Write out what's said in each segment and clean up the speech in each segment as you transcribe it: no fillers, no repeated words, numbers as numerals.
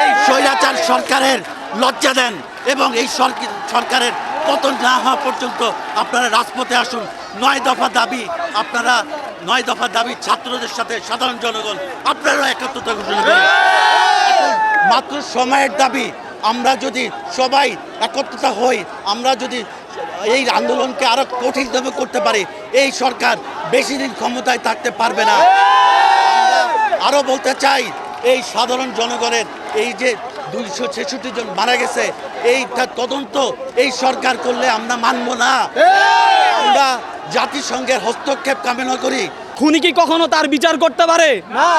এই স্বৈরাচার সরকারের লজ্জা দেন এবং এই সরকারের পতন না হওয়া পর্যন্ত আপনারা রাজপথে আসুন। 9 দফা দাবি, আপনারা 9 দফা দাবি ছাত্রদের সাথে সাধারণ জনগণ আপনারা একাত্মতা ঘোষণা করেন। এখন মাত্র সময়ের দাবি, আমরা যদি সবাই একত্রতা হই, আমরা যদি এই আন্দোলনকে আরো কঠিনতম করতে পারি, এই সরকার বেশি দিন ক্ষমতায় থাকতে পারবে না। আমরা আরো বলতে চাই, এই সাধারণ জনগণের এই যে 266 জন মারা গেছে, এইটা তদন্ত এই সরকার করলে আমরা মানব না। আমরা জাতিসংঘের হস্তক্ষেপ কামনা করি। খুনি কি কখনো তার বিচার করতে পারে না?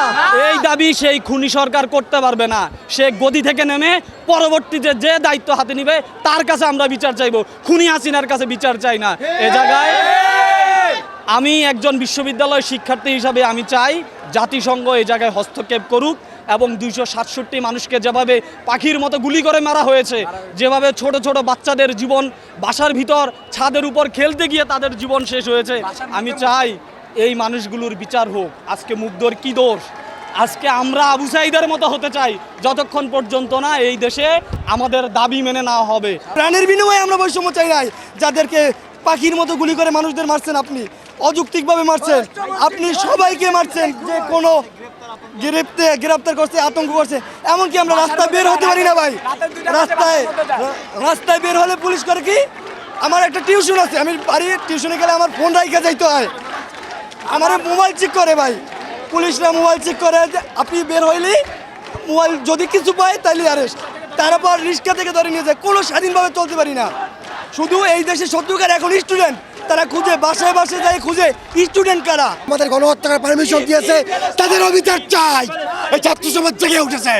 এই দাবি সেই খুনি সরকার করতে পারবে না। সে গদি থেকে নেমে পরবর্তীতে যে দায়িত্ব হাতে নিবে তার কাছে আমরা বিচার চাইবো, খুনি হাসিনার কাছে বিচার চাই না। এ জায়গায় আমি একজন বিশ্ববিদ্যালয় শিক্ষার্থী হিসাবে আমি চাই জাতিসংঘ এই জায়গায় হস্তক্ষেপ করুক এবং 267 মানুষকে যেভাবে পাখির মতো গুলি করে মারা হয়েছে, যেভাবে ছোট ছোট বাচ্চাদের জীবন বাসার ভিতর ছাদের উপর খেলতে গিয়ে তাদের জীবন শেষ হয়েছে, আমি চাই এই মানুষগুলোর বিচার হোক। আজকে মুগ্ধর কি দোষ? আজকে আমরা আবু সাঈদের মতো হতে চাই যতক্ষণ পর্যন্ত না এই দেশে আমাদের দাবি মেনে নেওয়া হবে। প্রাণের বিনিময়ে আমরা বৈষম্য চাই নাই। যাদেরকে পাখির মতো গুলি করে মানুষদের মারছেন, আপনি অযৌক্তিকভাবে মারছেন, আপনি সবাইকে মারছেন, যে কোনো গ্রেপ্তার করছে, আতঙ্ক করছে। এমনকি আমরা রাস্তায় বের হতে পারি না ভাই। রাস্তায় বের হলে পুলিশ করে কি, আমার একটা টিউশন আছে, আমি বাড়ি টিউশনে গেলে আমার ফোন রাইখা যাইতে হয়, আমার মোবাইল চেক করে ভাই, পুলিশরা মোবাইল চেক করে। আপনি বের হইলেই মোবাইল যদি কিছু পায় তাহলে অ্যারেস্ট, তারপর রিক্সা থেকে ধরে নিয়ে যায়। কোনো স্বাধীনভাবে চলতে পারি না। শুধু এই দেশে সত্যিকার এখন স্টুডেন্ট, তারা খুঁজে বাসায় বাসায় যায়, খুঁজে স্টুডেন্ট কারা। আমাদের গণহত্যার পারমিশন দিয়েছে, তাদের অবিচার চাই। এই ছাত্র সমাজ জেগে উঠেছে।